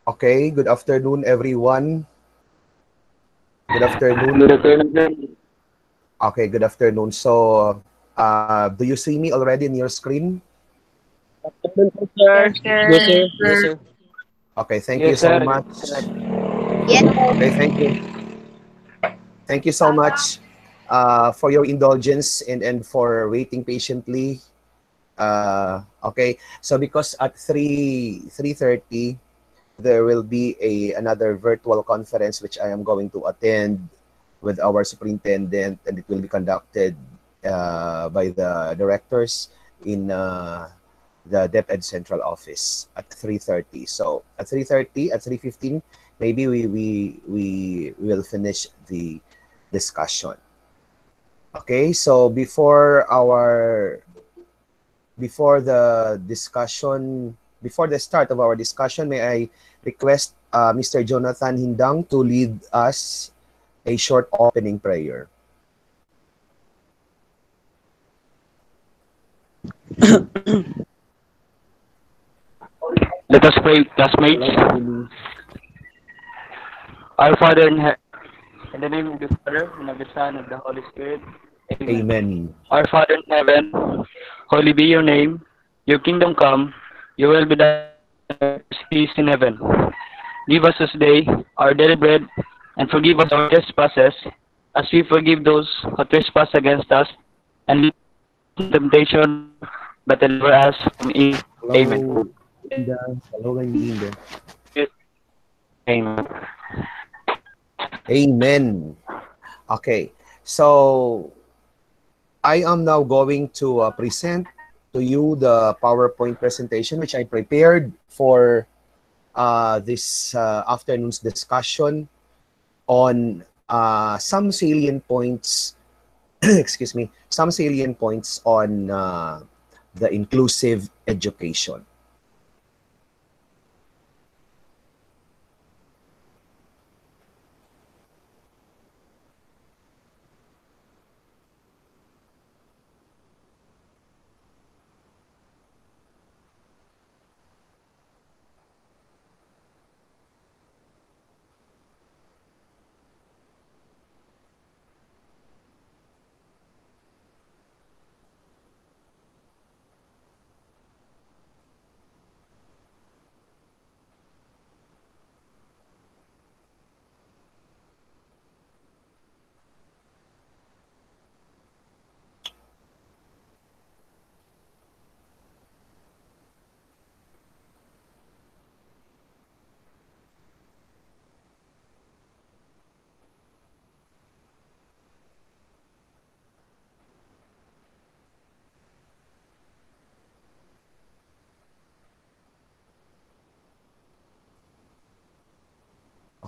Okay, good afternoon, everyone. Good afternoon. Good afternoon. Okay, good afternoon. So, do you see me already in your screen? Afternoon po, sir. Yes, sir. Yes, sir. Yes, sir. Okay, thank you Yes, so sir. much. Yes, Okay, thank you. Thank you so much for your indulgence and for waiting patiently. Okay, so because at 3:30 there will be another virtual conference which I am going to attend with our superintendent, and it will be conducted by the directors in the DepEd Central Office at 3:30. So at 3:30, at 3:15, maybe we will finish the discussion. Okay, so before the discussion, before the start of our discussion, may I request Mr. Jonathan Hindang to lead us a short opening prayer. Let us pray, classmates. Our Father in the name of the Father, and of the Son, and of the Holy Spirit. Amen. Amen. Our Father in heaven, holy be your name. Your kingdom come. Your will be done on earth as it is in heaven. Give us this day our daily bread, and forgive us our trespasses, as we forgive those who trespass against us. And lead us into temptation, but deliver us from evil. Amen. Hello, Linda. Hello, Linda. Amen. Amen. Okay, so I am now going to present to you the PowerPoint presentation which I prepared for this afternoon's discussion on some salient points, excuse me, some salient points on the inclusive education.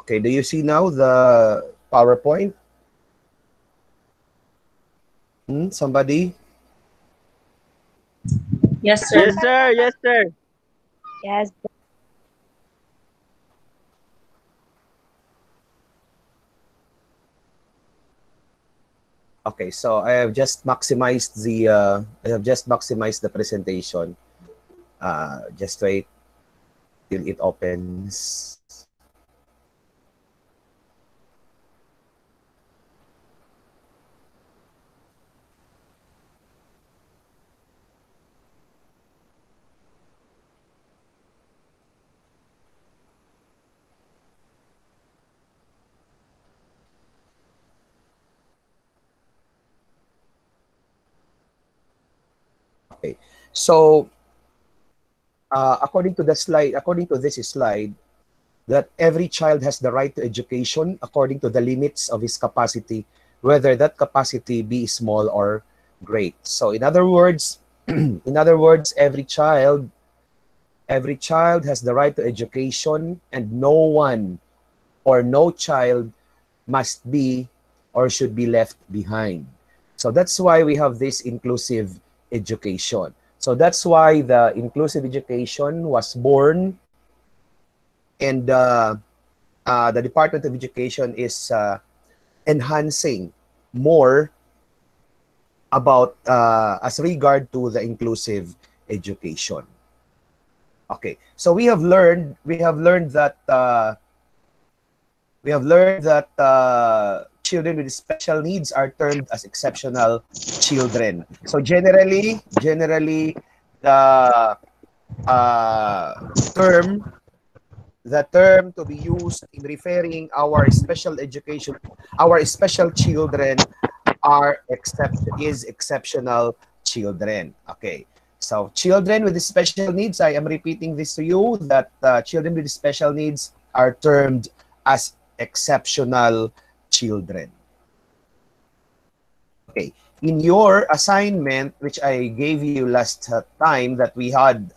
Okay, do you see now the PowerPoint? Somebody? yes, sir. Yes, sir. Yes, sir. Yes. Okay, so I have just maximized the presentation. Just wait till it opens. Okay, so according to this slide, that every child has the right to education according to the limits of his capacity, whether that capacity be small or great. So in other words, every child has the right to education, and no one or no child must be or should be left behind. So that's why we have this inclusive education. So that's why the inclusive education was born, and the Department of Education is enhancing more about as regard to the inclusive education. Okay, so we have learned that children with special needs are termed as exceptional children. So generally, the uh, term the term to be used in referring our special education, our special children is exceptional children. Okay. So children with special needs, I am repeating this to you, that children with special needs are termed as exceptional children. Okay. In your assignment, which I gave you last time that we had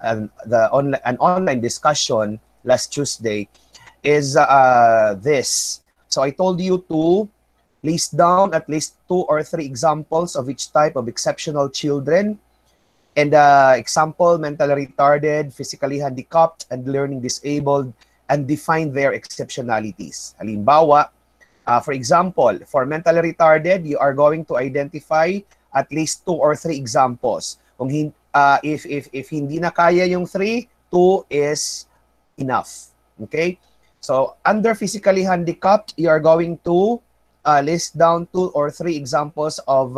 an online discussion last Tuesday, is this. So I told you to list down at least 2 or 3 examples of each type of exceptional children. And example, mentally retarded, physically handicapped, and learning disabled, and define their exceptionalities. Halimbawa, for example, for mentally retarded, you are going to identify at least 2 or 3 examples. Kung if hindi na kaya yung 3, 2 is enough. Okay? So, under physically handicapped, you are going to list down 2 or 3 examples of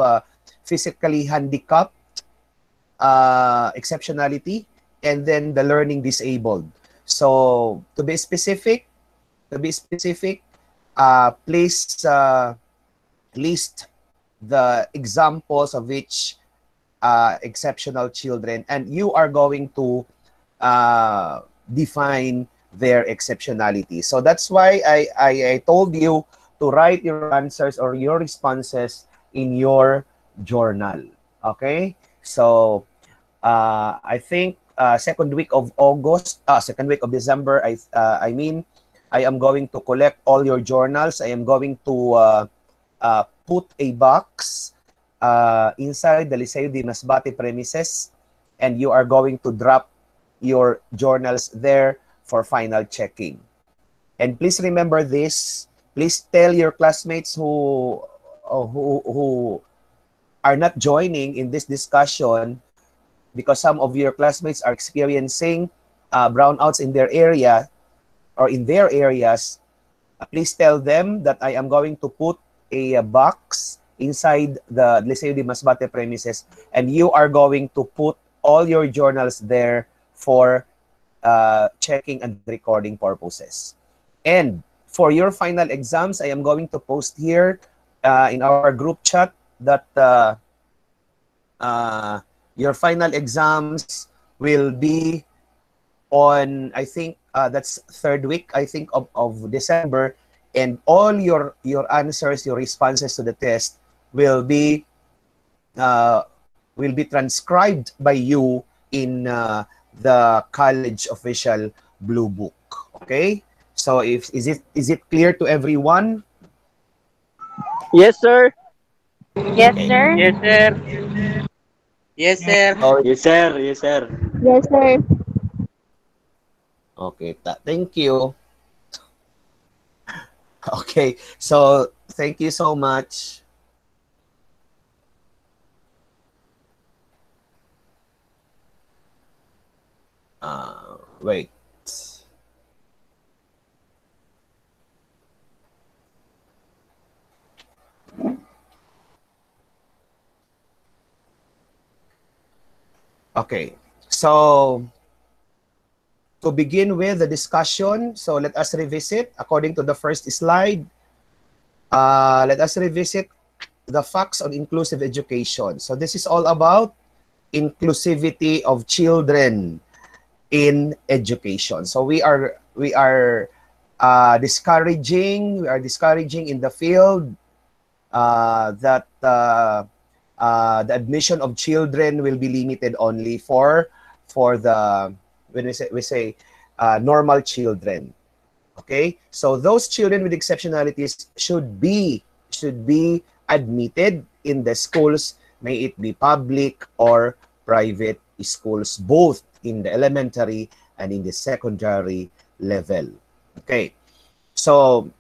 physically handicapped exceptionality, and then the learning disabled. So, to be specific, please list the examples of each exceptional children, and you are going to define their exceptionality. So that's why I told you to write your answers or your responses in your journal. Okay? So I think second week of December, I mean, I am going to collect all your journals. I am going to put a box inside the Liceo de Masbate premises, and you are going to drop your journals there for final checking. And please remember this. Please tell your classmates who are not joining in this discussion, because some of your classmates are experiencing brownouts in their area or in their areas. Please tell them that I am going to put a box inside the Liceo de Masbate premises, and you are going to put all your journals there for checking and recording purposes. And for your final exams, I am going to post here in our group chat that your final exams will be on, I think that's third week, I think, of December, and all your answers, your responses to the test will be transcribed by you in the college official blue book. Okay, so is it clear to everyone? Yes, sir. Yes, sir. Yes, sir. Yes, sir. Oh, Yes, sir. Yes, sir. Yes, sir. okay, thank you. Okay, so thank you so much. Wait. Okay, so to begin with the discussion, so let us revisit according to the first slide. Let us revisit the facts on inclusive education. So this is all about inclusivity of children in education. So we are discouraging in the field that the admission of children will be limited only for the, when we say normal children. Okay, so those children with exceptionalities should be admitted in the schools, may it be public or private schools, both in the elementary and in the secondary level. Okay, so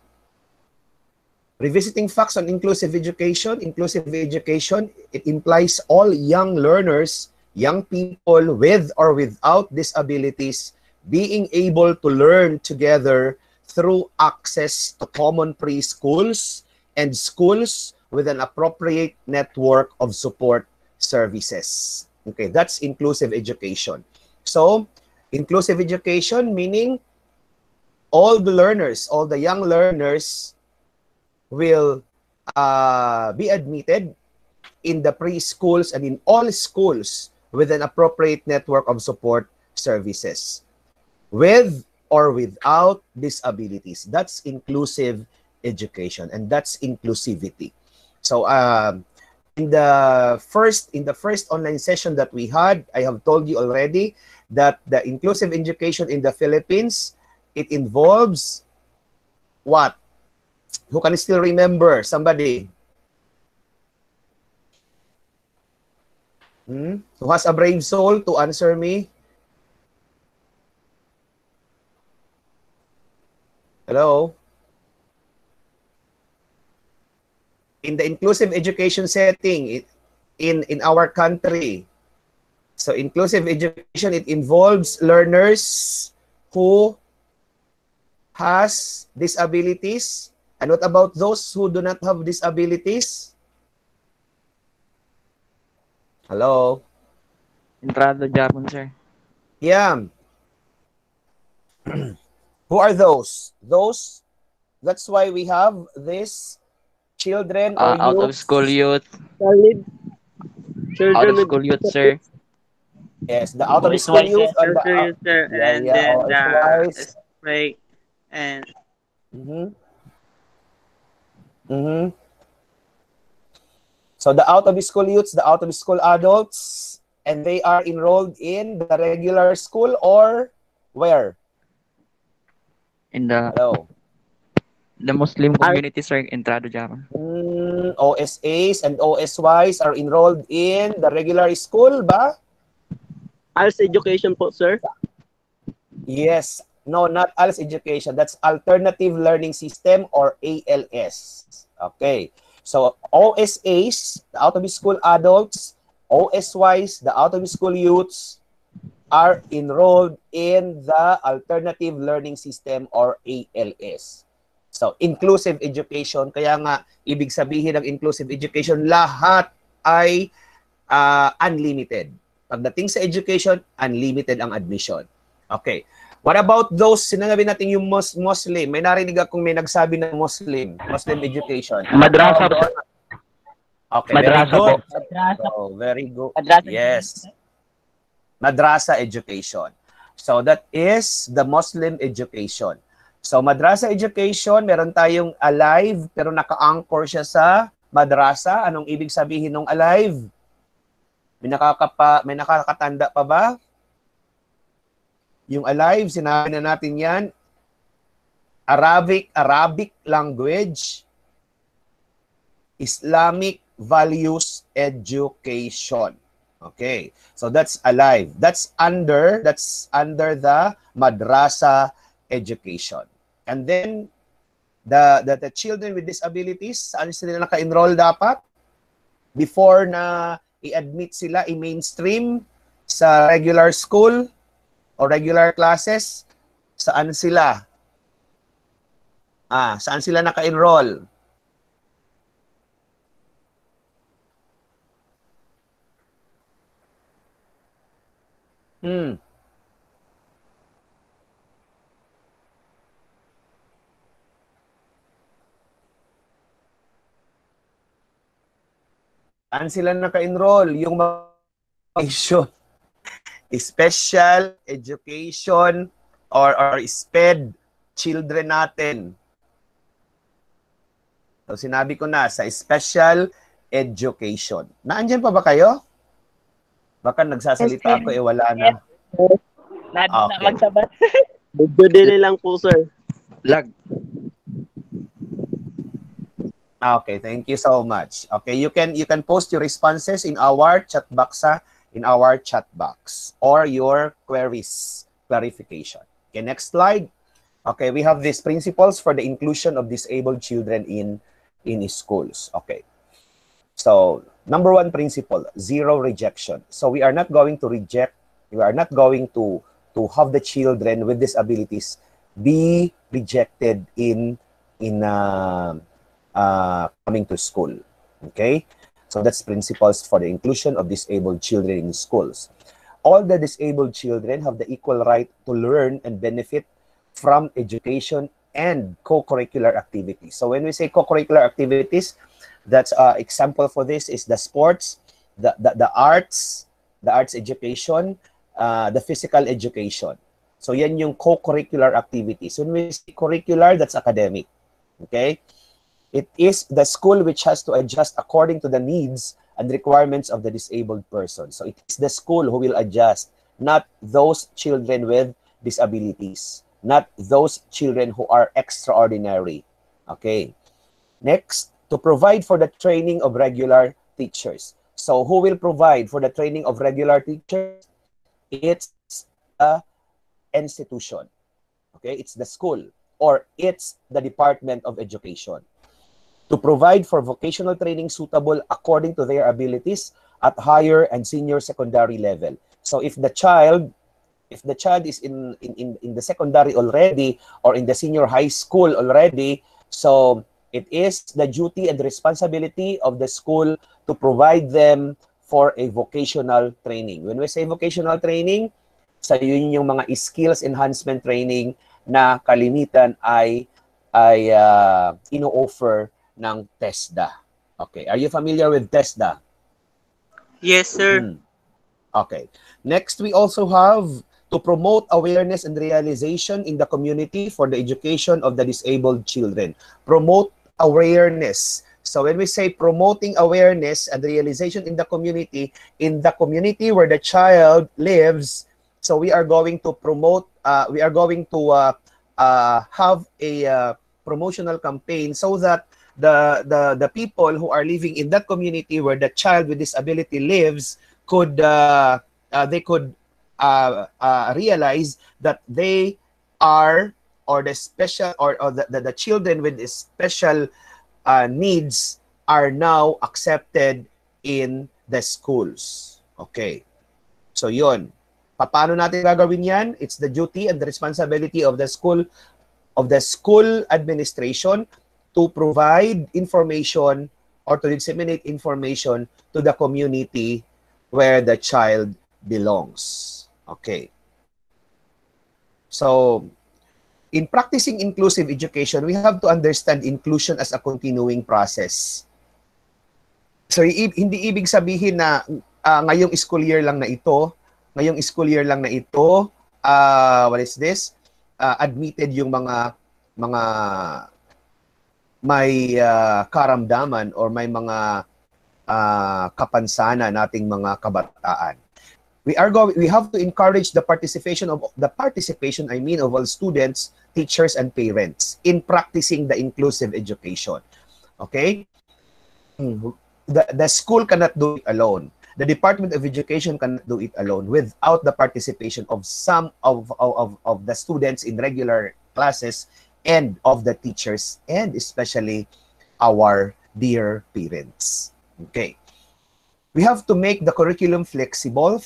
revisiting facts on inclusive education. Inclusive education, it implies all young learners young people with or without disabilities being able to learn together through access to common preschools and schools with an appropriate network of support services. Okay, that's inclusive education. So, inclusive education meaning all the learners, all the young learners will be admitted in the preschools and in all schools with an appropriate network of support services, with or without disabilities. That's inclusive education, and that's inclusivity. So in the first online session that we had, I have told you already that the inclusive education in the Philippines, it involves what? Who can still remember? Somebody? Who has a brave soul to answer me? Hello? In the inclusive education setting in our country, so inclusive education, it involves learners who has disabilities. And what about those who do not have disabilities? Hello? Entrada Japon, sir. Yeah. Who are those? That's why we have this children or Out of youth. school youth. Solid. Out Children of with school youth, sir. Yes, the out of school OSY, youth sir. and the sir, and then OSYs. break and So the out of school youths, the out of school adults, and they are enrolled in the regular school or where? In the Hello. Muslim community, sir. Entrada Japon. OSAs and OSYs are enrolled in the regular school ba? ALS education po, sir. Yes. No, not ALS education. That's Alternative Learning System or ALS. Okay. So OSAs, the out of school adults, OSYs, the out of school youths, are enrolled in the Alternative Learning System or ALS. So, inclusive education, kaya nga, ibig sabihin ng inclusive education, lahat ay unlimited. Pagdating sa education, unlimited ang admission. Okay. What about those, sinabi natin yung Muslim? May narinig akong may nagsabi ng Muslim education. Madrasa po. Okay, Madrasa very good. Madrasa. So, very good. Madrasa. Yes. Madrasa education. So, that is the Muslim education. So, madrasa education, meron tayong alive, pero naka-anchor siya sa madrasa. Anong ibig sabihin ng alive? May nakakatanda pa ba? Yung alive, sinabi na natin yan. Arabic language, Islamic values education. Okay. So, that's alive. That's under the madrasa education. And then, the children with disabilities, saan sila naka-enroll dapat? Before na i-admit sila, i-mainstream sa regular school o regular classes, saan sila? Saan sila naka-enroll? Saan sila naka-enroll? Yung special education or SPED children natin. So, sinabi ko na, sa special education. Naandyan pa ba kayo? Baka nagsasalita ako, wala na. Na magsabat. Medyo din lang po, sir. Lag. Okay, thank you so much. Okay, you can post your responses in our chat box, or your queries, clarification. Okay, next slide. Okay, we have these principles for the inclusion of disabled children in schools. Okay. So, number one principle, zero rejection. So we are not going to reject, we are not going to have the children with disabilities be rejected in coming to school. Okay? So that's principles for the inclusion of disabled children in schools. All the disabled children have the equal right to learn and benefit from education and co-curricular activities. So when we say co-curricular activities, that's example for this is the sports, the arts education, the physical education. So yan yung co-curricular activities. When we say curricular, that's academic. Okay? It is the school which has to adjust according to the needs and requirements of the disabled person. So it is the school who will adjust, not those children with disabilities, not those children who are extraordinary. Okay. Next, to provide for the training of regular teachers. So who will provide for the training of regular teachers? It's a institution. Okay, it's the school or it's the Department of Education. To provide for vocational training suitable according to their abilities at higher and senior secondary level. So if the child is in the secondary already or in the senior high school already, so it is the duty and responsibility of the school to provide them for a vocational training. When we say vocational training, sa yun yung mga skills enhancement training na kalimitan ay ino-offer ng TESDA. Okay, are you familiar with TESDA? Yes, sir. Okay. Next, we also have to promote awareness and realization in the community for the education of the disabled children. Promote awareness. So when we say promoting awareness and realization in the community where the child lives, so we are going to promote, we are going to have a promotional campaign so that the people who are living in that community where the child with disability lives could they could realize that they are, or the special, or the children with special needs are now accepted in the schools. Okay. So yun. Paano natin gagawin yan? It's the duty and the responsibility of the school administration to provide information or to disseminate information to the community where the child belongs. Okay. So, in practicing inclusive education, we have to understand inclusion as a continuing process. So, hindi ibig sabihin na ngayong school year lang na ito, what is this? Admitted yung mga may karamdaman or may mga kapansanan nating mga kabataan. We have to encourage the participation of all students, teachers, and parents in practicing the inclusive education. Okay? The school cannot do it alone. The Department of Education cannot do it alone without the participation of some of the students in regular classes and of the teachers, and especially our dear parents. Okay. We have to make the curriculum flexible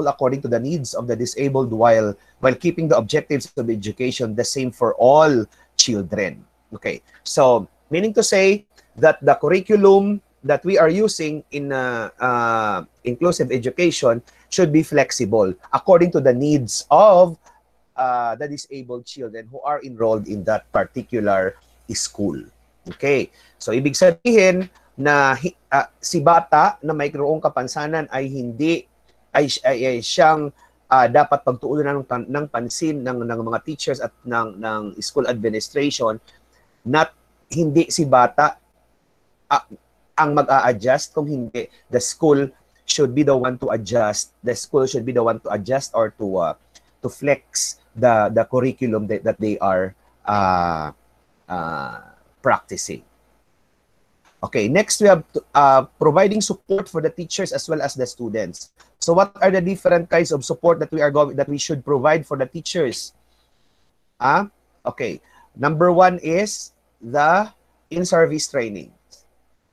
according to the needs of the disabled while keeping the objectives of education the same for all children. Okay. So, meaning to say that the curriculum that we are using in inclusive education should be flexible according to the needs of the disabled children who are enrolled in that particular school. Okay. So, ibig sabihin na si bata na mayroong kapansanan ay siyang dapat pagtuunan ng pansin ng mga teachers at ng school administration, hindi si bata ang mag-a-adjust, kung hindi, the school should be the one to adjust. The school should be the one to adjust or to flex the curriculum that they are practicing. Okay, next we have providing support for the teachers as well as the students. So what are the different kinds of support that we should provide for the teachers? Okay, number one is the in-service training.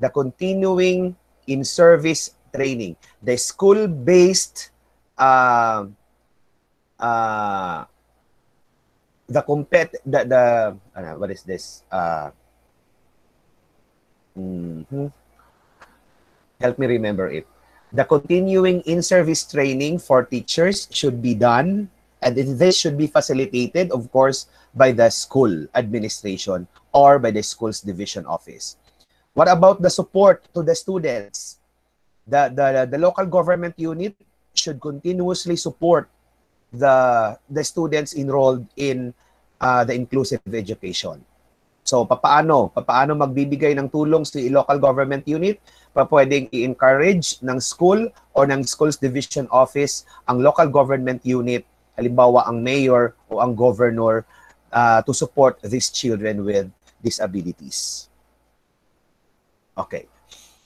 The continuing in-service training. The school-based, what is this? Help me remember it. The continuing in-service training for teachers should be done, and this should be facilitated, of course, by the school administration or by the school's division office. What about the support to the students? The local government unit should continuously support the students enrolled in the inclusive education. So, papaano magbibigay ng tulong si local government unit? Pwedeng i-encourage ng school o ng school's division office ang local government unit, halimbawa ang mayor o ang governor, to support these children with disabilities. Okay.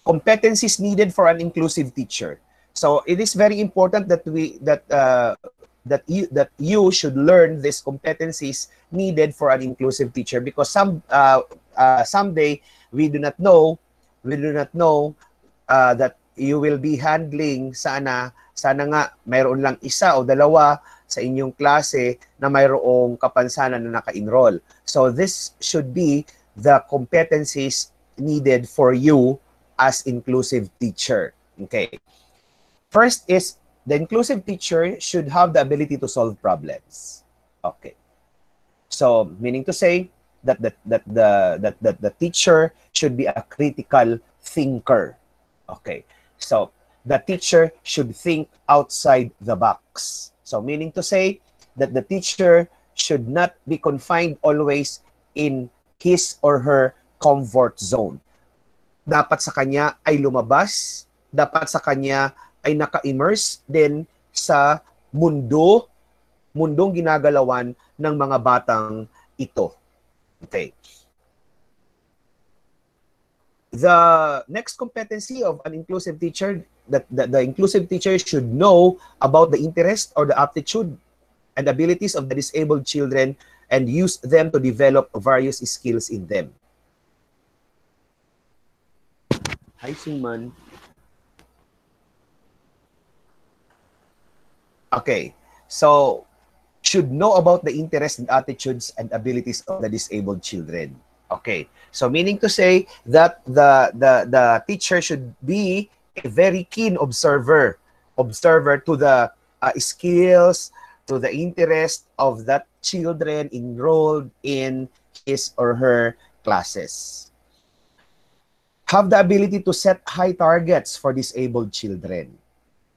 Competencies needed for an inclusive teacher. So, it is very important that you should learn these competencies needed for an inclusive teacher, because someday we do not know that you will be handling, sana nga mayroon lang isa o dalawa sa inyong klase na mayroong kapansanan na naka-enroll. So this should be the competencies needed for you as inclusive teacher. Okay. First is, the inclusive teacher should have the ability to solve problems. Okay. So, meaning to say that the teacher should be a critical thinker. Okay. So, the teacher should think outside the box. So, meaning to say that the teacher should not be confined always in his or her comfort zone. Dapat sa kanya ay lumabas, dapat sa kanya ay naka-immerse din sa mundong ginagalawan ng mga batang ito. Okay. The next competency of an inclusive teacher, that the inclusive teacher should know about the interest or the aptitude and abilities of the disabled children and use them to develop various skills in them. Hi, Suman. Okay, so should know about the interests and attitudes and abilities of the disabled children. Okay, so meaning to say that the teacher should be a very keen observer to the skills, to the interest of that children enrolled in his or her classes. Have the ability to set high targets for disabled children.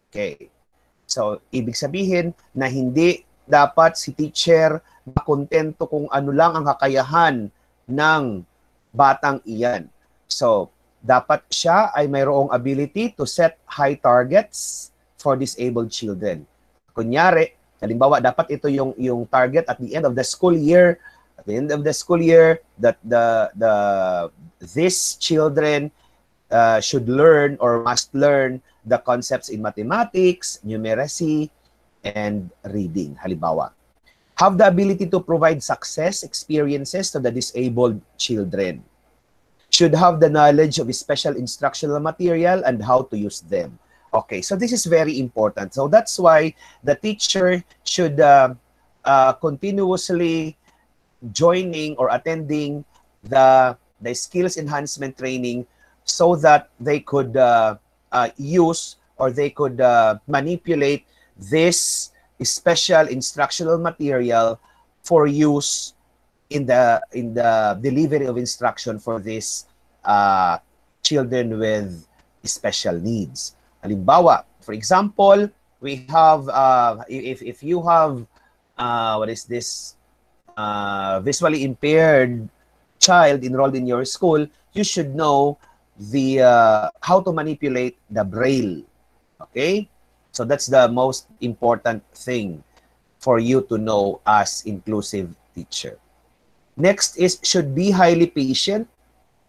Okay. So, ibig sabihin na hindi dapat si teacher makontento kung ano lang ang kakayahan ng batang iyan. So, dapat siya ay mayroong ability to set high targets for disabled children. Kunyari, halimbawa, dapat ito yung target at the end of the school year. At the end of the school year, that these children should learn or must learn the concepts in mathematics, numeracy, and reading, halimbawa. Have the ability to provide success experiences to the disabled children. Should have the knowledge of special instructional material and how to use them. Okay, so this is very important. So that's why the teacher should continuously joining or attending the skills enhancement training so that they could use or they could manipulate this special instructional material for use in the delivery of instruction for these children with special needs. Halimbawa, for example, we have if you have what is this visually impaired child enrolled in your school, you should know the how to manipulate the braille. Okay, so that's the most important thing for you to know as inclusive teacher. Next is should be highly patient,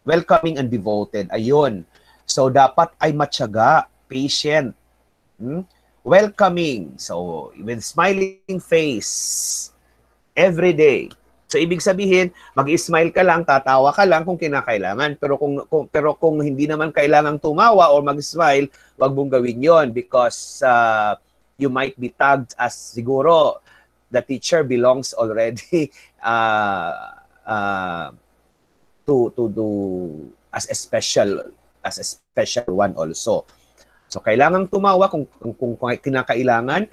welcoming, and devoted. Ayun. So dapat ay matyaga, patient, welcoming. So with smiling face every day. So ibig sabihin, mag-smile ka lang, tatawa ka lang kung kinakailangan. Pero kung hindi naman kailangang tumawa or mag-smile, wag mong gawin 'yon because you might be tagged as siguro the teacher belongs already to do as a special one also. So kailangang tumawa kung kinakailangan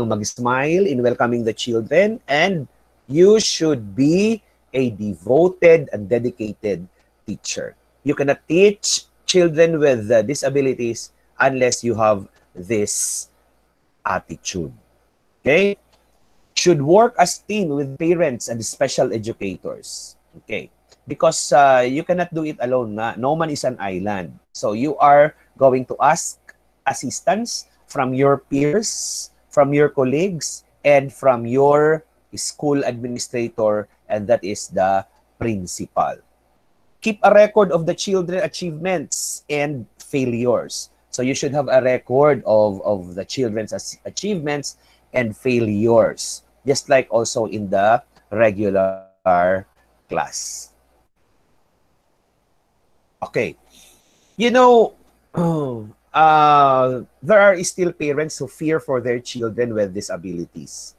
mag-smile in welcoming the children, and you should be a devoted and dedicated teacher. You cannot teach children with disabilities unless you have this attitude. Okay? Should work as team with parents and special educators. Okay? Because you cannot do it alone. No man is an island. So you are going to ask assistance from your peers, from your colleagues, and from your school administrator, and that is the principal. Keep a record of the children's achievements and failures. So you should have a record of the children's achievements and failures, just like also in the regular class. Okay. You know, there are still parents who fear for their children with disabilities.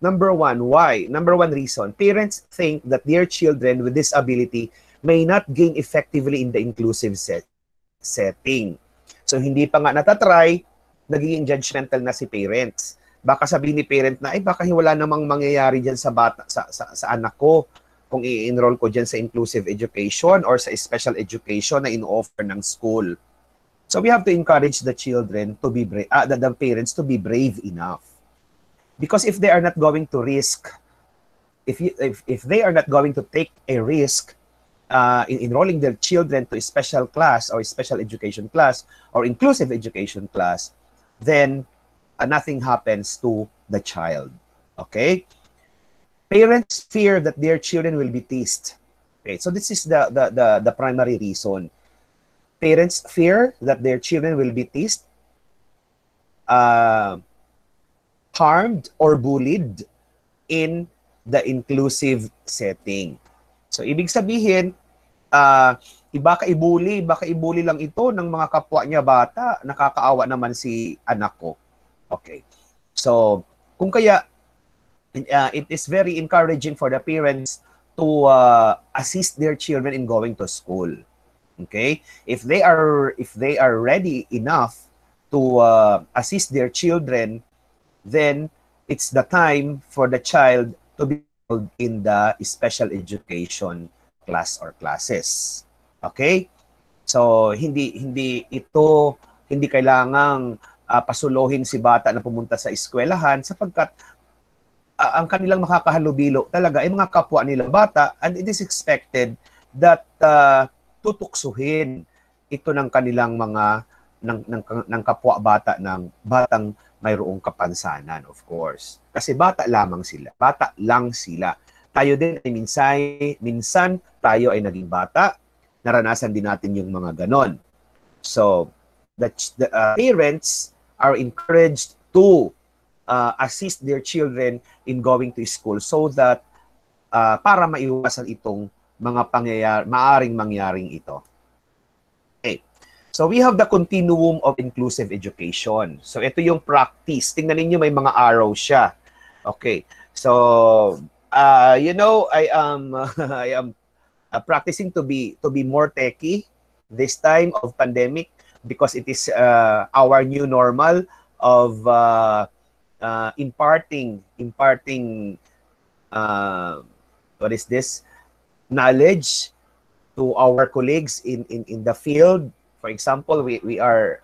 Number one, why? Number one reason, parents think that their children with disability may not gain effectively in the inclusive setting. So hindi pa nga natatry, nagiging judgmental na si parents. Baka sabihin ni parent na, baka wala namang mangyayari dyan sa bata, sa anak ko kung i-enroll ko dyan sa inclusive education or sa special education na in-offer ng school. So we have to encourage the children to be brave, the parents to be brave enough. Because if they are not going to risk, if they are not going to take a risk in enrolling their children to a special class or a special education class or inclusive education class, then nothing happens to the child. Okay? Parents fear that their children will be teased. Okay, so this is the primary reason. Parents fear that their children will be teased, harmed, or bullied in the inclusive setting. So, ibig sabihin, baka ibuli lang ito ng mga kapwa niya bata, nakakaawa naman si anak ko. Okay. So, kung kaya, it is very encouraging for the parents to assist their children in going to school. Okay? If they are ready enough to assist their children, then it's the time for the child to be enrolled in the special education class or classes. Okay? So hindi kailangang pasulohin si bata na pumunta sa eskwelahan sapagkat ang kanilang makakahalubilo talaga ay mga kapwa nila bata, and it is expected that tutuksuhin ito ng kanilang mga ng kapwa bata ng batang mayroong kapansanan, of course. Kasi bata lamang sila. Bata lang sila. Tayo din ay minsan tayo ay naging bata. Naranasan din natin yung mga ganon. So, the parents are encouraged to assist their children in going to school so that para maiwasan itong mga maaring mangyaring ito. Okay. So we have the continuum of inclusive education. So ito yung practice. Tingnan niyo may mga arrow siya. Okay. So you know, I am practicing to be more techy this time of pandemic because it is our new normal of imparting what is this, knowledge to our colleagues in the field. For example, we are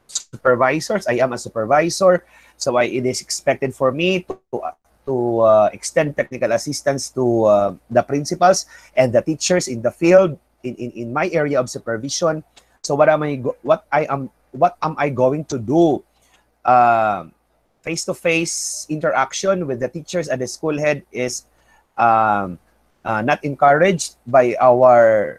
supervisors. I am a supervisor, so it is expected for me to extend technical assistance to the principals and the teachers in the field in my area of supervision. So what am I going to do? Face-to-face interaction with the teachers and the school head is not encouraged by our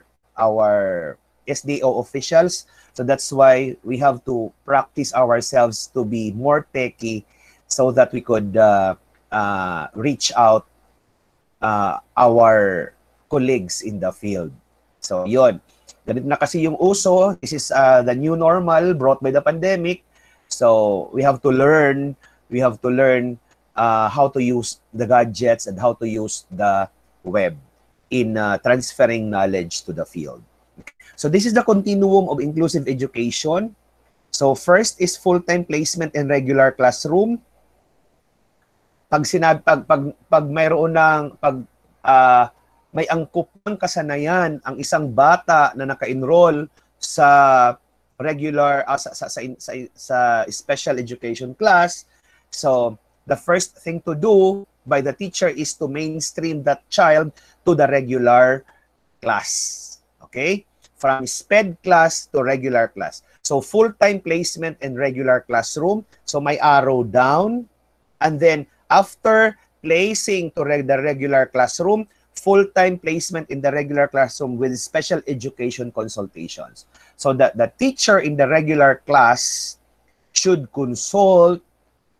SDO officials. So that's why we have to practice ourselves to be more techy so that we could reach out our colleagues in the field. So, yun. Ganito na kasi yung uso. This is the new normal brought by the pandemic. So, we have to learn how to use the gadgets and how to use the web in transferring knowledge to the field. So, this is the continuum of inclusive education. So, first is full-time placement in regular classroom. Pag mayroon ng may angkop ng kasanayan ang isang bata na naka-enroll sa regular sa special education class, so the first thing to do by the teacher is to mainstream that child to the regular class. Okay? From SPED class to regular class. So full-time placement in regular classroom. So may arrow down, and then after placing to the regular classroom, full-time placement in the regular classroom with special education consultations. So that the teacher in the regular class should consult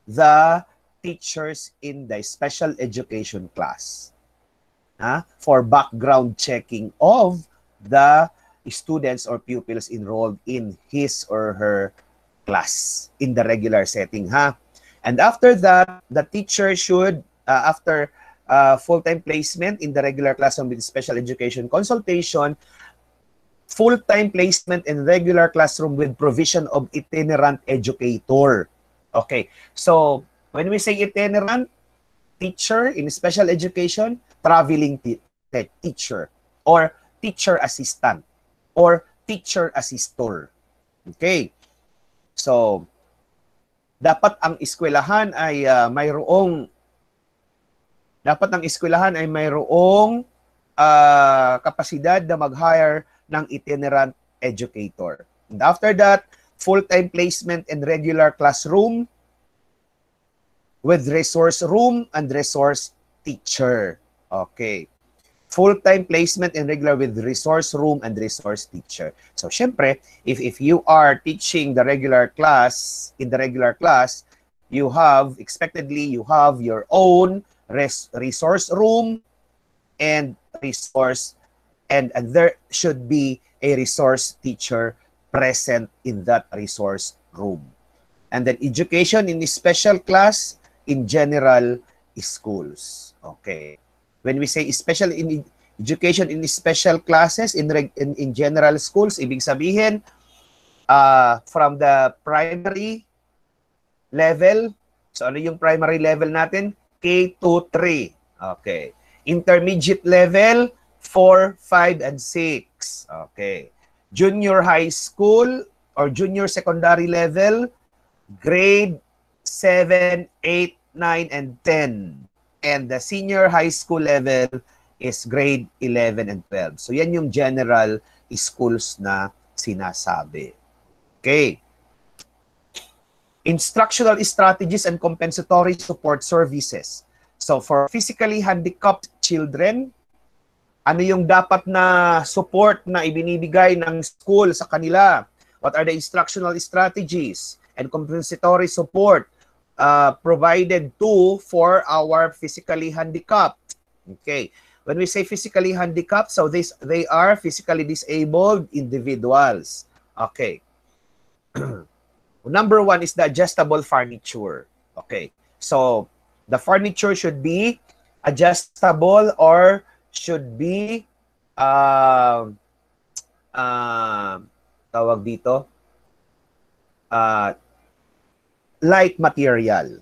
the teachers in the special education class for background checking of the students or pupils enrolled in his or her class in the regular setting. And after that, the teacher should, after full-time placement in the regular classroom with special education consultation, full-time placement in regular classroom with provision of itinerant educator. Okay, so when we say itinerant, teacher in special education, traveling teacher, or teacher assistant, or teacher assistor. Okay, so dapat ang eskwelahan ay mayroong kapasidad na mag-hire ng itinerant educator. And after that, full-time placement in regular classroom with resource room and resource teacher. Okay. Full-time placement in regular with resource room and resource teacher. So, syempre, if you are teaching the regular class, in the regular class, you have your own resource room and resource, and there should be a resource teacher present in that resource room. And then education in special class in general schools. Okay. When we say special in education in special classes in general schools, ibig sabihin from the primary level. So ano yung primary level natin? K to 3. Okay. Intermediate level 4, 5 and 6. Okay. Junior high school or junior secondary level grade 7, 8, 9 and 10. And the senior high school level is grade 11 and 12. So yan yung general schools na sinasabi. Okay. Instructional strategies and compensatory support services. So for physically handicapped children, ano yung dapat na support na ibinibigay ng school sa kanila? What are the instructional strategies and compensatory support provided for our physically handicapped? Okay. When we say physically handicapped, so they are physically disabled individuals. Okay. Number one is the adjustable furniture. Okay. So the furniture should be adjustable or should be tawag dito light material.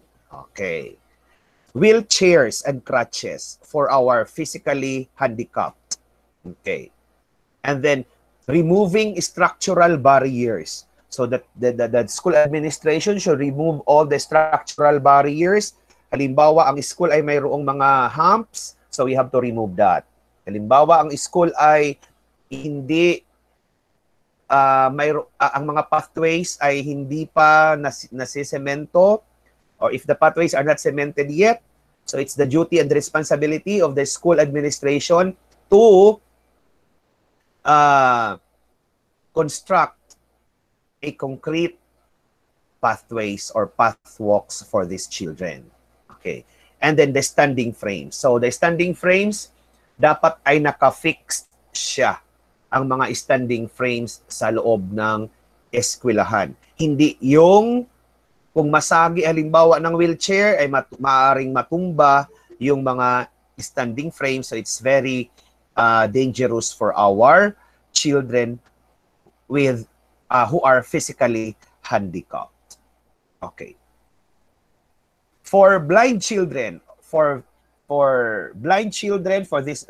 Okay. Wheelchairs and crutches for our physically handicapped. Okay. And then removing structural barriers. So that the school administration should remove all the structural barriers. Halimbawa, ang school ay mayroong mga humps, so we have to remove that. Halimbawa, ang school ay hindi ang mga pathways ay hindi pa nasisemento, or if the pathways are not cemented yet, so it's the duty and responsibility of the school administration to construct a concrete pathways or pathwalks for these children. Okay. And then the standing frames. So the standing frames, dapat ay naka-fixed siya ang mga standing frames sa loob ng eskwelahan. Hindi yung kung masagi halimbawa ng wheelchair ay maaaring matumba yung mga standing frames. So it's very dangerous for our children with who are physically handicapped. Okay. For blind children, for blind children, for this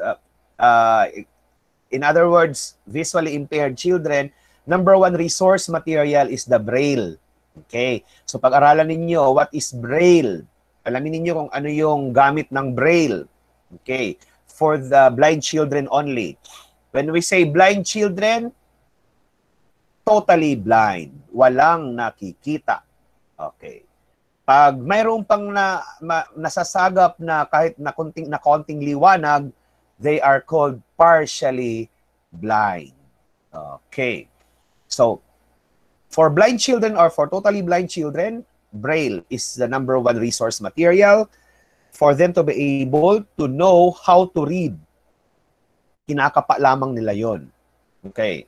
in other words, visually impaired children, number one resource material is the Braille. Okay. So pag-aralan ninyo, what is Braille? Alamin ninyo kung ano yung gamit ng Braille. Okay. For the blind children only. When we say blind children, totally blind. Walang nakikita. Okay. Pag mayroon pang nasasagap na kahit na konting liwanag, they are called partially blind. Okay. So, for blind children or for totally blind children, Braille is the number one resource material for them to be able to know how to read. Kinakapa lamang nila yon. Okay.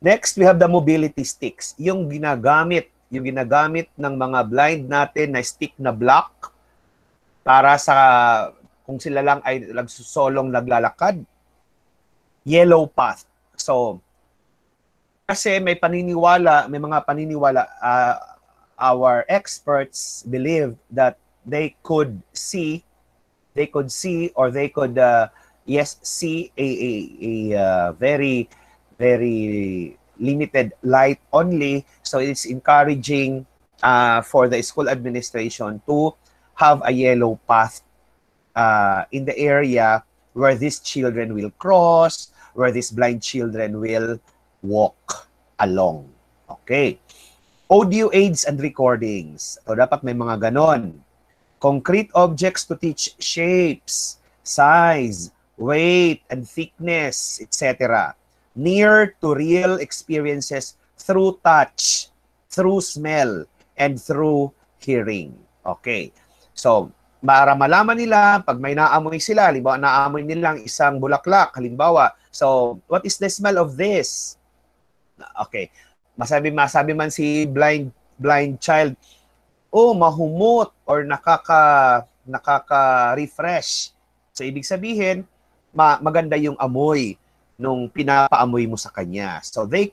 Next, we have the mobility sticks. Yung ginagamit ng mga blind natin na stick na block para sa kung sila lang ay solong naglalakad. Yellow path. So, kasi may mga paniniwala, our experts believe that they could see or they could see a very limited light only. So it's encouraging for the school administration to have a yellow path in the area where these children will cross, where these blind children will walk along. Okay. Audio aids and recordings. So dapat may mga ganon. Concrete objects to teach shapes, size, weight, and thickness, etc. Near to real experiences through touch, through smell, and through hearing. Okay. So, para malaman nila, pag may naamoy sila, halimbawa naamoy nilang isang bulaklak, halimbawa, so, what is the smell of this? Okay. Masabi man si blind child, oh, mahumot or nakaka-refresh. So, ibig sabihin, maganda yung amoy nung pinapaamoy mo sa kanya. So, the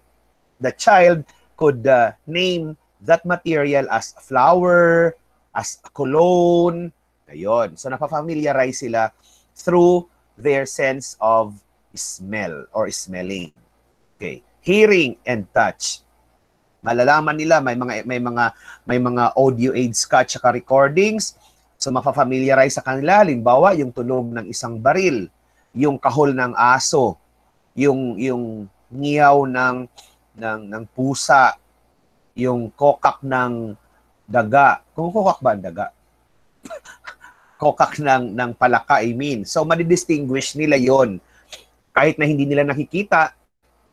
child could name that material as flower, as cologne, ayun. So, napafamiliarize sila through their sense of smell or smelling. Okay. Hearing and touch. Malalaman nila may mga audio aids ka at saka recordings. So mapafamiliarize sa kanila, halimbawa yung tunog ng isang baril, yung kahol ng aso, yung ngiyaw ng pusa, yung kokak ng daga. Kung kokak ba ang daga? Kokak ng palaka, I mean. So madidistinguish nila yon. Kahit na hindi nila nakikita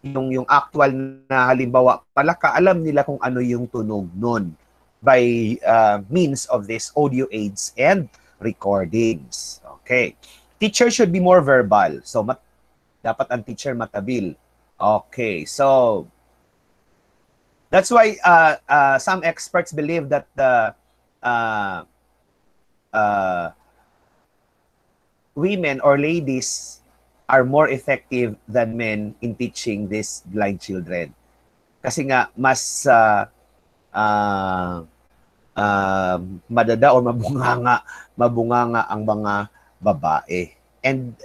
yung actual na halimbawa palaka, alam nila kung ano yung tunog nun by means of this audio aids and recordings. Okay. Teacher should be more verbal. So, dapat ang teacher matabil. Okay. So, that's why some experts believe that the women or ladies are more effective than men in teaching these blind children. Kasi nga, mas madada o mabunganga ang mga babae. And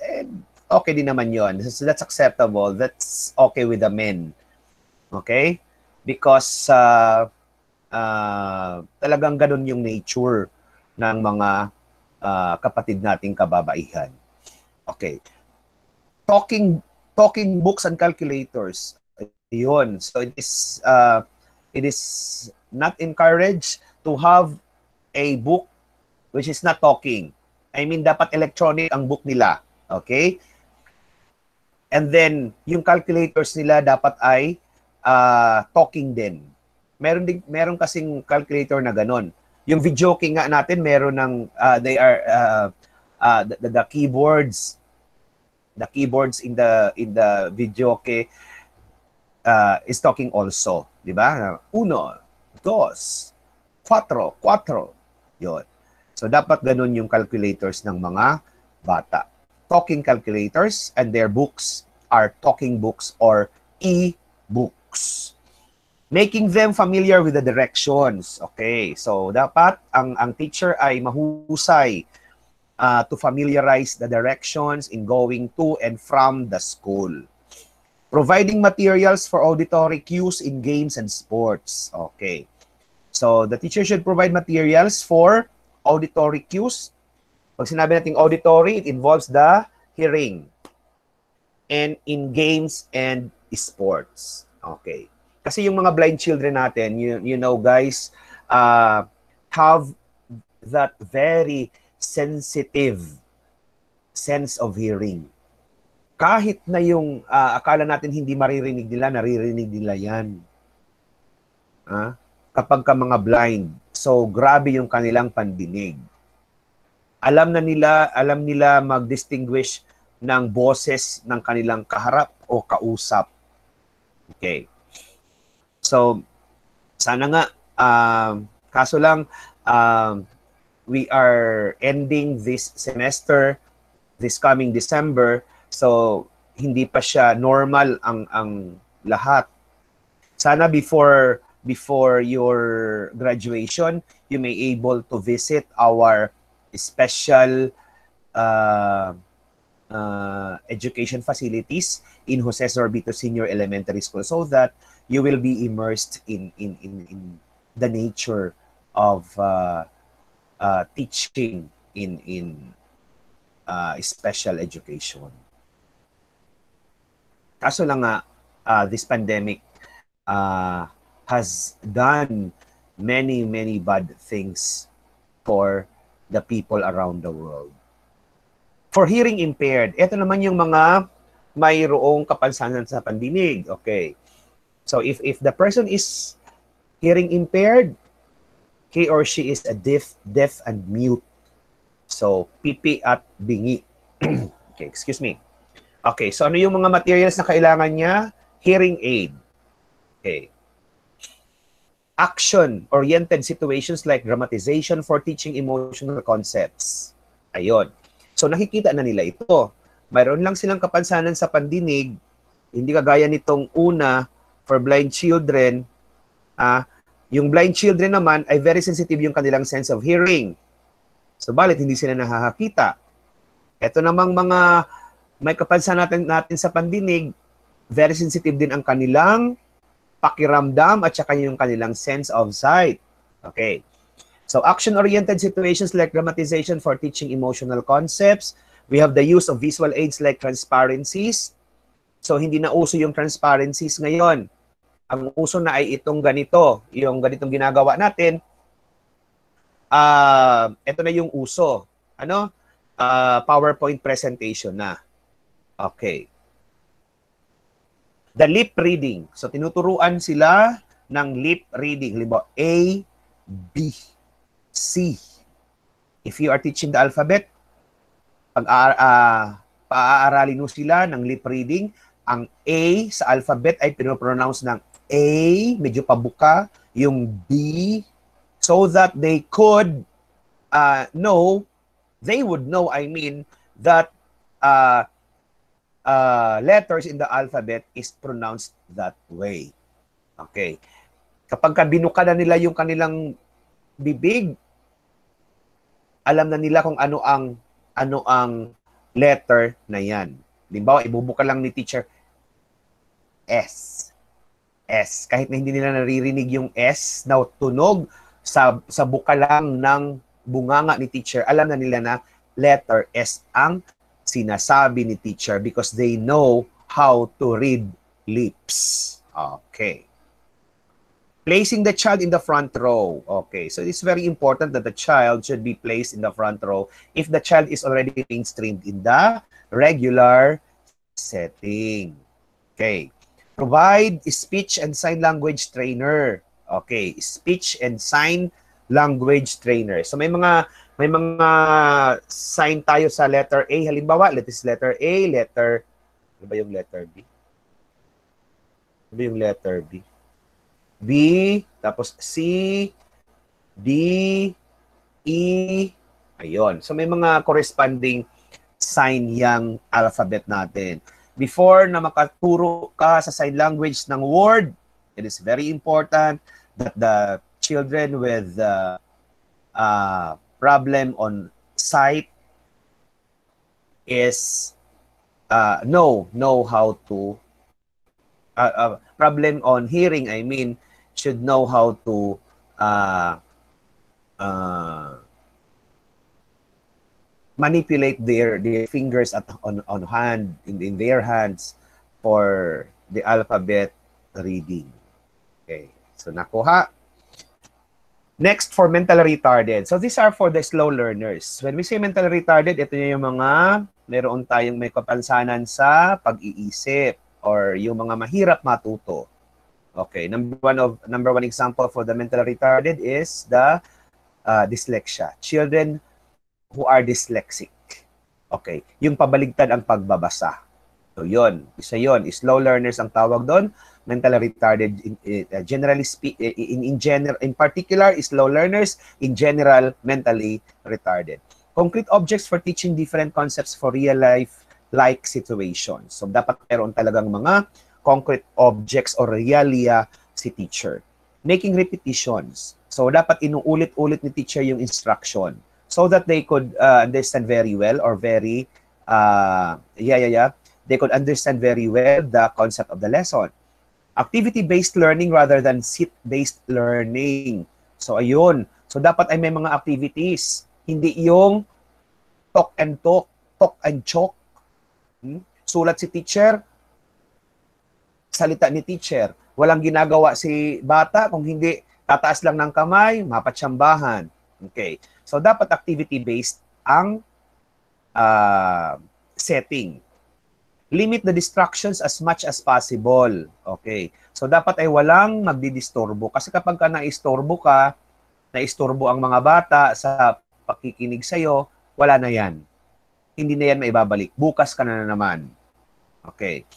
okay din naman yon. So that's acceptable. That's okay with the men. Okay? Because talagang ganun yung nature ng mga kapatid nating kababaihan. Okay. Talking books and calculators. Yun. So it is not encouraged to have a book which is not talking. I mean, dapat electronic ang book nila. Okay? And then, yung calculators nila dapat ay talking din. Meron kasing calculator na ganon. Yung videoke nga natin, meron ng, they are, the keyboards, in the videoke is talking also, di ba? Uno, dos, cuatro, yun. So, dapat ganun yung calculators ng mga bata. Talking calculators, and their books are talking books or e-books. Making them familiar with the directions. Okay, so dapat ang teacher ay mahusay to familiarize the directions in going to and from the school. Providing materials for auditory cues in games and sports. Okay. So, the teacher should provide materials for auditory cues. Pag sinabi natin auditory, it involves the hearing. And in games and sports. Okay. Kasi yung mga blind children natin, you know guys, have that very sensitive sense of hearing. Kahit na yung akala natin hindi maririnig nila, naririnig nila yan. Kapag ka mga blind. So, grabe yung kanilang pandinig. Alam nila mag-distinguish ng boses ng kanilang kaharap o kausap. Okay. So, sana nga, kaso lang, we are ending this semester, this coming December, so hindi pa siya normal ang lahat. Sana before your graduation, you may able to visit our special education facilities in Jose Sorbito Senior Elementary School so that you will be immersed in the nature of teaching in special education. Kaso lang nga, this pandemic has done many bad things for the people around the world. For hearing impaired, ito naman yung mga mayroong kapansanan sa pandinig. Okay. So if the person is hearing impaired, he or she is a deaf and mute. So pipi at bingi. Okay, excuse me. Okay, so ano yung mga materials na kailangan niya? Hearing aid. Okay. Action-oriented situations like dramatization for teaching emotional concepts. Ayun. So nakikita na nila ito. Mayroon lang silang kapansanan sa pandinig, hindi kagaya nitong una for blind children. Yung blind children naman ay very sensitive yung kanilang sense of hearing. So balit hindi sila nakakakita. Ito namang mga may kapansanan natin sa pandinig, very sensitive din ang kanilang pakiramdam at saka yung kanilang sense of sight. Okay. So action-oriented situations like dramatization for teaching emotional concepts. We have the use of visual aids like transparencies. So hindi na uso yung transparencies ngayon. Ang uso na ay itong ganito, yung ganitong ginagawa natin. Ito na yung uso. Ano? PowerPoint presentation na. Okay. The lip reading. So tinuturuan sila ng lip reading. Halimbawa, A, B, C. If you are teaching the alphabet, pag-aaralin mo sila ng lip reading, ang A sa alphabet ay pinopronounce ng A, medyo pabuka, yung B, so that they could know, that letters in the alphabet is pronounced that way. Okay. Kapag binuka na nila yung kanilang bibig, alam na nila kung ano ang letter na yan. Halimbawa, ibubuka lang ni teacher, S. S. Kahit na hindi nila naririnig yung S na tunog sa buka lang ng bunganga ni teacher, alam na nila na letter S ang sinasabi ni teacher because they know how to read lips. Okay. Placing the child in the front row. Okay, so it's very important that the child should be placed in the front row if the child is already mainstreamed in the regular setting. Okay. Provide speech and sign language trainer. Okay, speech and sign language trainers. So may mga sign tayo sa letter A. Halimbawa, letter A, ano ba yung letter B? Ano ba yung letter B? B, tapos C, D, E, ayun. So may mga corresponding sign yung alphabet natin. Before na makaturo ka sa sign language ng word, it is very important that the children with problem on sight is know how to problem on hearing, I mean, should know how to manipulate their fingers on hand in their hands for the alphabet reading. Okay, so nakuha. Next, for mentally retarded. So these are for the slow learners. When we say mentally retarded, ito yung mga meron tayong may kapansanan sa pag-iisip or yung mga mahirap matuto. Okay, number one example for the mentally retarded is the dyslexia. Children who are dyslexic. Okay, yung pabaligtad ang pagbabasa. So yun, isa yun. Slow learners ang tawag doon. Mentally retarded, generally in particular, slow learners, in general, mentally retarded. Concrete objects for teaching different concepts for real life like situations. So dapat meron talagang mga concrete objects or realia si teacher. Making repetitions. So dapat inuulit-ulit ni teacher yung instruction so that they could understand very well or very they could understand very well the concept of the lesson. Activity-based learning rather than seat-based learning. So ayun. So dapat ay may mga activities. Hindi yung talk and chalk. Sulat si teacher, salita ni teacher. Walang ginagawa si bata kung hindi tataas lang ng kamay, mapatsambahan. Okay. So dapat activity-based ang setting. Limit the distractions as much as possible. Okay. So dapat ay walang magdidisturbo. Kasi kapag ka naistorbo ang mga bata sa pakikinig sa'yo, wala na yan. Hindi na yan maibabalik. Bukas ka na naman. Okay.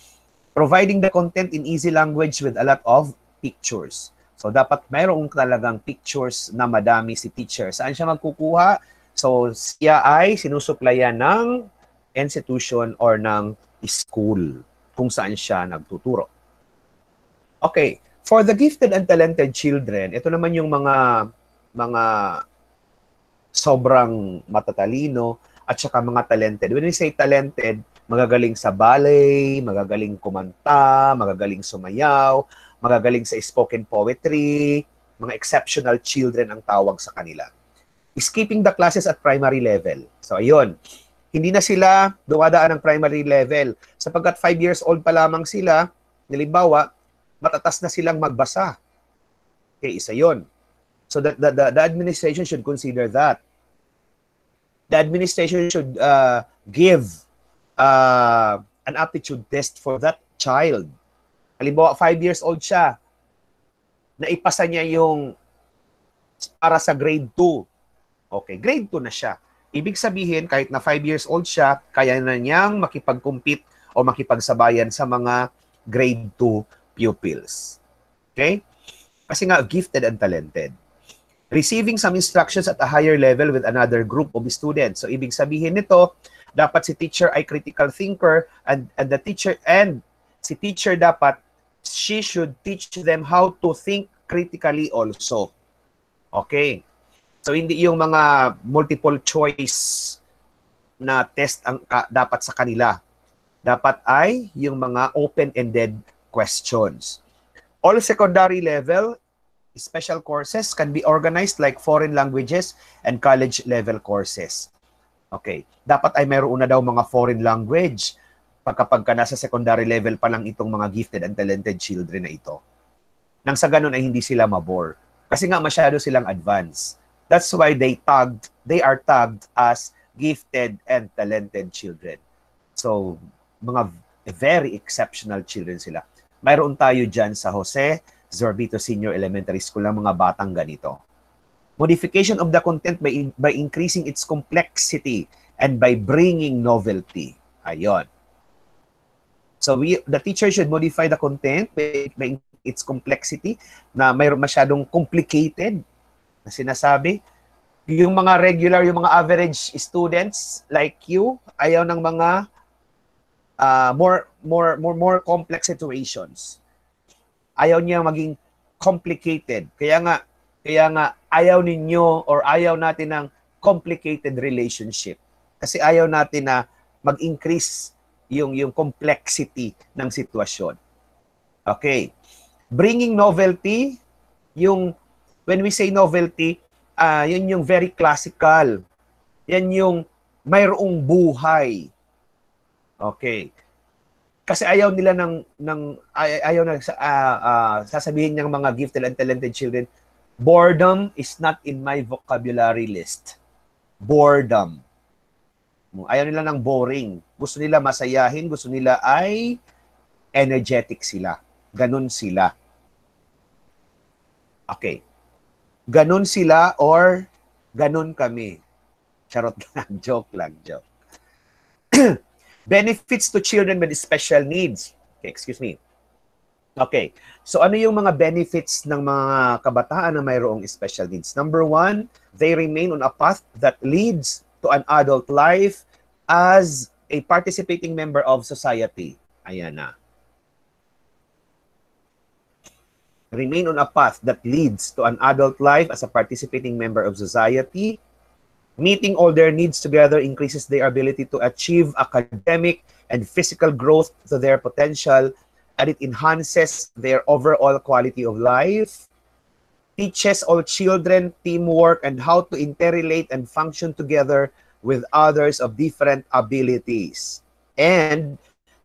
Providing the content in easy language with a lot of pictures. So dapat mayroong talagang pictures na madami si teacher. Saan siya magkukuha? So siya ay sinusuplayan ng institution or ng school kung saan siya nagtuturo. Okay, for the gifted and talented children, ito naman yung mga sobrang matatalino at saka mga talented. When we say talented, magagaling sa ballet, magagaling kumanta, magagaling sumayaw, magagaling sa spoken poetry, mga exceptional children ang tawag sa kanila. Skipping the classes at primary level. So ayun, hindi na sila dumadaan ng primary level. Sapagkat 5 years old pa lamang sila, halimbawa, matatas na silang magbasa. Okay, isa yun. So the administration should consider that. The administration should give an aptitude test for that child. Halimbawa, 5 years old siya, naipasa niya yung para sa grade 2. Okay, grade 2 na siya. Ibig sabihin, kahit na 5 years old siya, kaya na niyang makipag-compete o makipagsabayan sa mga grade 2 pupils. Okay? Kasi nga, gifted and talented. Receiving some instructions at a higher level with another group of students. So, ibig sabihin nito, dapat si teacher ay critical thinker and the teacher and si teacher dapat, she should teach them how to think critically also. Okay? So, hindi yung mga multiple choice na test ang dapat sa kanila. Dapat ay yung mga open-ended questions. All secondary level, special courses can be organized like foreign languages and college level courses. Okay. Dapat ay mayroon na daw mga foreign language kapag ka nasa secondary level pa lang itong mga gifted and talented children na ito. Nang sa ganun ay hindi sila mabore. Kasi nga masyado silang advanced. That's why they are tagged as gifted and talented children. So, mga very exceptional children sila. Mayroon tayo dyan sa Jose Zorbito Senior Elementary School ng mga batang ganito. Modification of the content by increasing its complexity and by bringing novelty. Ayon. So the teacher should modify the content by its complexity, na mayroon masyadong complicated na sinasabi. Yung mga regular, yung mga average students like you, ayaw ng mga more complex situations. Ayaw niya maging complicated. Kaya nga ayaw ninyo or ayaw natin ng complicated relationship. Kasi ayaw natin na mag-increase yung complexity ng sitwasyon. Okay. Bringing novelty, when we say novelty, yun yung very classical. Yan yung mayroong buhay. Okay. Kasi ayaw nila ayaw na sasabihin ng mga gifted and talented children, boredom is not in my vocabulary list. Boredom. Ayaw nila ng boring. Gusto nila masayahin, gusto nila ay energetic sila. Ganun sila. Okay. Ganun sila or ganun kami. Charot lang. Joke lang. Joke. Benefits to children with special needs. Okay, excuse me. Okay. So ano yung mga benefits ng mga kabataan na mayroong special needs? Number one, they remain on a path that leads to an adult life as a participating member of society. Ayan na. Remain on a path that leads to an adult life as a participating member of society. Meeting all their needs together increases their ability to achieve academic and physical growth to their potential, and it enhances their overall quality of life. Teaches all children teamwork and how to interrelate and function together with others of different abilities. And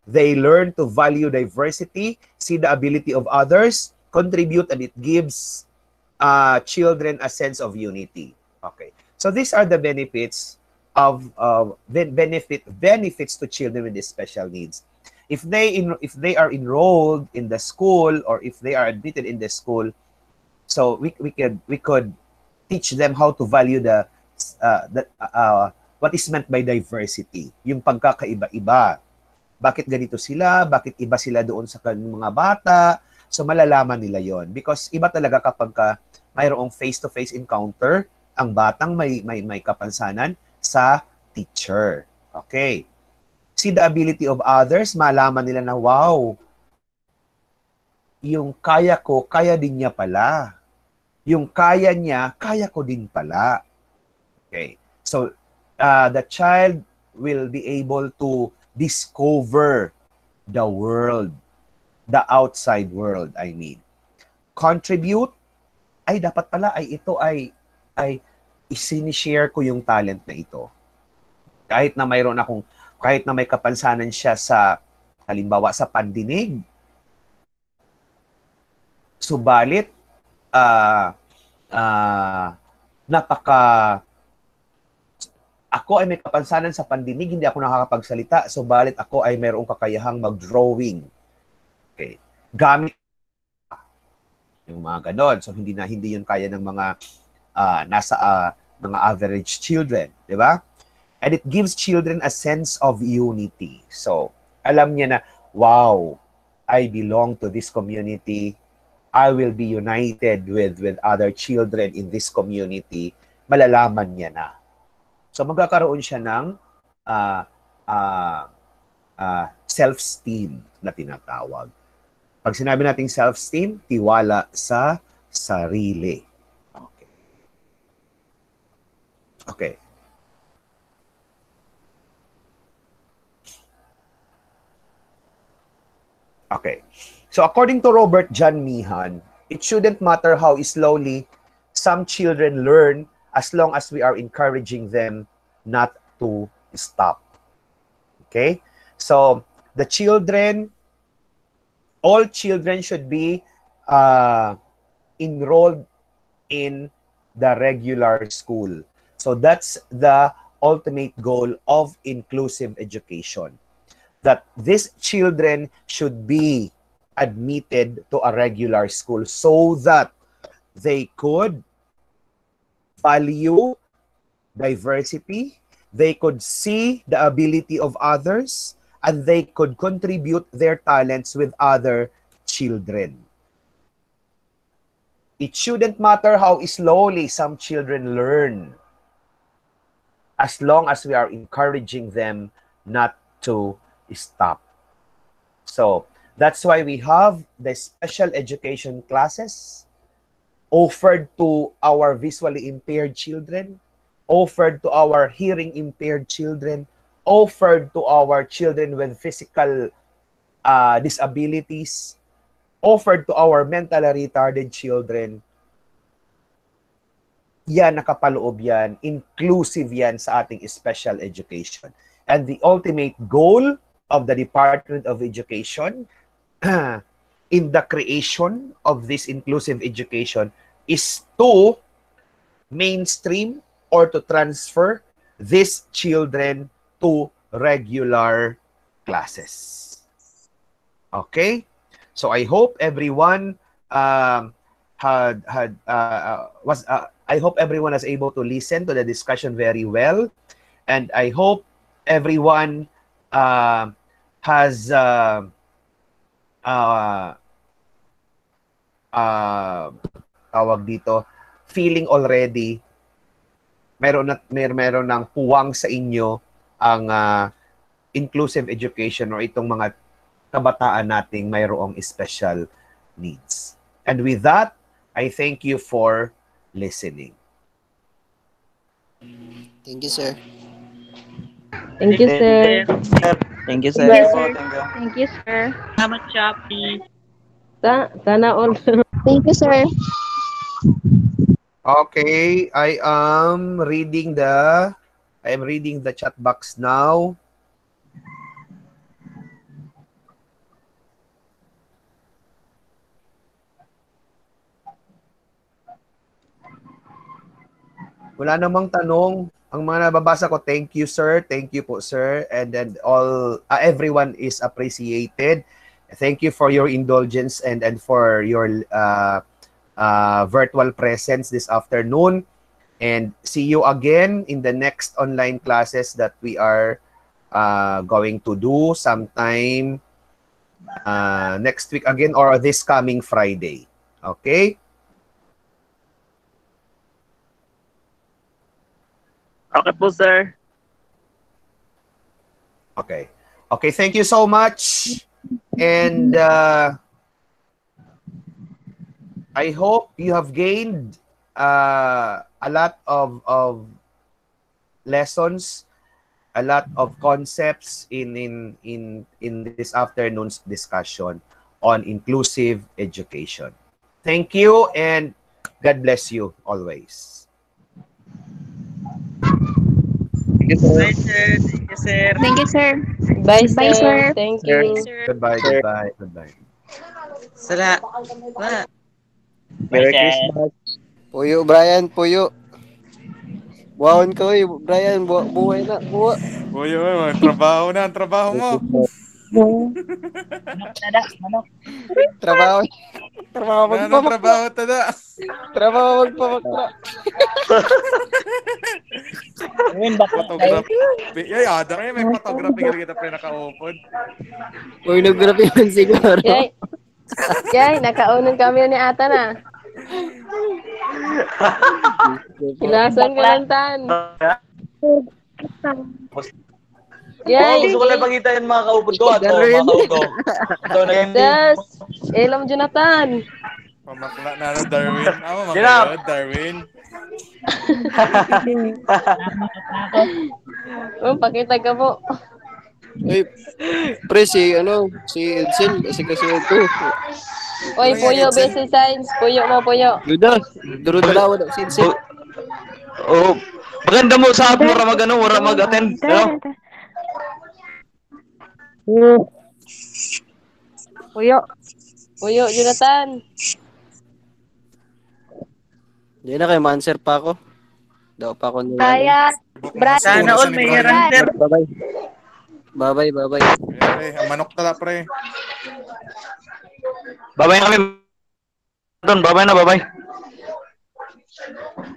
they learn to value diversity, see the ability of others, contribute, and it gives children a sense of unity. Okay. So these are the benefits of benefits to children with special needs. If they are enrolled in the school, or if they are admitted in the school, so we could teach them how to value what is meant by diversity, yung pagkakaiba-iba. Bakit ganito sila? Bakit iba sila doon sa mga bata? So malalaman nila yon, because iba talaga kapag mayroong face-to-face encounter ang batang may kapansanan sa teacher. Okay. See the ability of others, malaman nila na, wow, yung kaya ko, kaya din niya pala. Yung kaya niya, kaya ko din pala. Okay. So, the child will be able to discover the world, the outside world, I mean. Contribute, ay dapat pala, ay ito ay isinishare ko yung talent na ito. Kahit na may kapansanan siya sa, halimbawa, sa pandinig, subalit, ako ay may kapansanan sa pandinig, hindi ako nakakapagsalita, subalit ako ay mayroong kakayahang mag-drawing. Okay. Gamit yung mga ganon. So, hindi yun kaya ng mga mga average children, di ba? And it gives children a sense of unity. So, alam niya na, wow, I belong to this community. I will be united with other children in this community. Malalaman niya na. So, magkakaroon siya ng self-esteem na tinatawag. Pag sinabi nating self-esteem, tiwala sa sarili. Okay. Okay. So according to Robert John Meehan, it shouldn't matter how slowly some children learn as long as we are encouraging them not to stop. Okay? So all children should be enrolled in the regular school. So that's the ultimate goal of inclusive education. That these children should be admitted to a regular school so that they could value diversity, they could see the ability of others, and they could contribute their talents with other children. It shouldn't matter how slowly some children learn, as long as we are encouraging them not to stop. So that's why we have the special education classes offered to our visually impaired children, offered to our hearing impaired children, offered to our children with physical disabilities, offered to our mentally retarded children. Yan, nakapaloob yan, inclusive yan sa ating special education. And the ultimate goal of the Department of Education in the creation of this inclusive education is to mainstream or to transfer these children to regular classes. Okay? So I hope everyone I hope everyone was able to listen to the discussion very well, and I hope everyone has tawag dito, feeling already meron ng puwang sa inyo ang inclusive education or itong mga kabataan nating mayroong special needs. And with that, I thank you for listening. Thank you, sir. Thank you, sir. Thank you, Thank sir. you, sir. Thank you, sir. Salamat, Shopee. Sana all. Thank you, sir. Okay, I am reading the chat box now. Wala namang tanong. Ang mga nababasa ko, thank you, sir. Thank you po, sir. And then everyone is appreciated. Thank you for your indulgence and for your virtual presence this afternoon. And see you again in the next online classes that we are going to do sometime next week again or this coming Friday. Okay? Okay po, sir. Okay. Okay, thank you so much. And I hope you have gained a lot of lessons, a lot of concepts in this afternoon's discussion on inclusive education. Thank you and God bless you always. Bye, sir. Thank you, sir. Thank you, sir. Bye, Bye, sir. Thank you. Goodbye, goodbye, goodbye. Salamat. Merry Christmas. Puyo, Brian, puyo. Buhaon ko, Brian, buhay na, buha. Uy, trabaho na, ang trabaho mo. Manok, tada, manok. Trabaho. Trabaho magpamakla. Trabaho tada. Trabaho magpamakla. Ngayon ba? Photography. Ay, ada kayo, may photography kita pre naka-open. Pornography man siguro. Yay, nakaunan kami ni Ata na. Kilasan ka lang, Tan. Yay! Gusto ko lang pakita yung mga kaupod ko. Mga kaupod ko. Yes! Elam, Jonathan. Pamakla na Darwin. Mga Darwin. Pakita ka po. Uy, pre, si Edsel, kasi ito. Uy, Puyo, basic science. Puyo mo, Puyo. Duda, dalawa na, si Edsel. Oh, maganda mo sa at mura mag-attend. Puyo, Jonathan. Hindi na kayo, ma-answer pa ako. Daw pa ako nila. Kaya, Brad. Sana all may answer. Bye-bye. Ay, ang manok tala, pre. Babay na kami. Babay na, babay.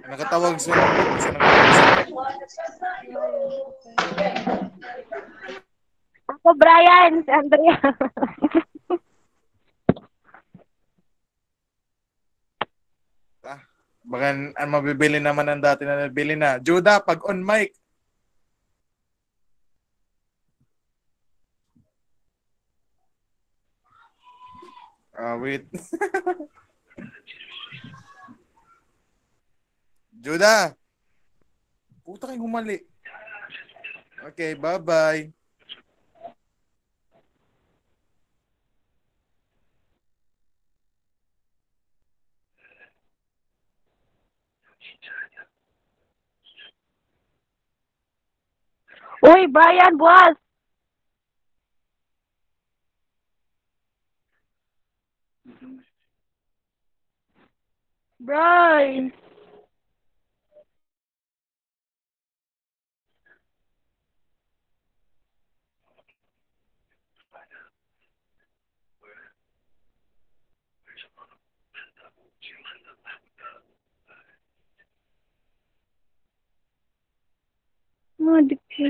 Nakatawag sa isa nakatawag. Ako, Brian. Si Andrea. Baka ang mabibili naman ang dati na nabili na. Judah, pag on mic. Wait. Judah. Puta kayong humali. Okay, bye-bye. Uy, Brian, buwas. Brian. Oh, di ko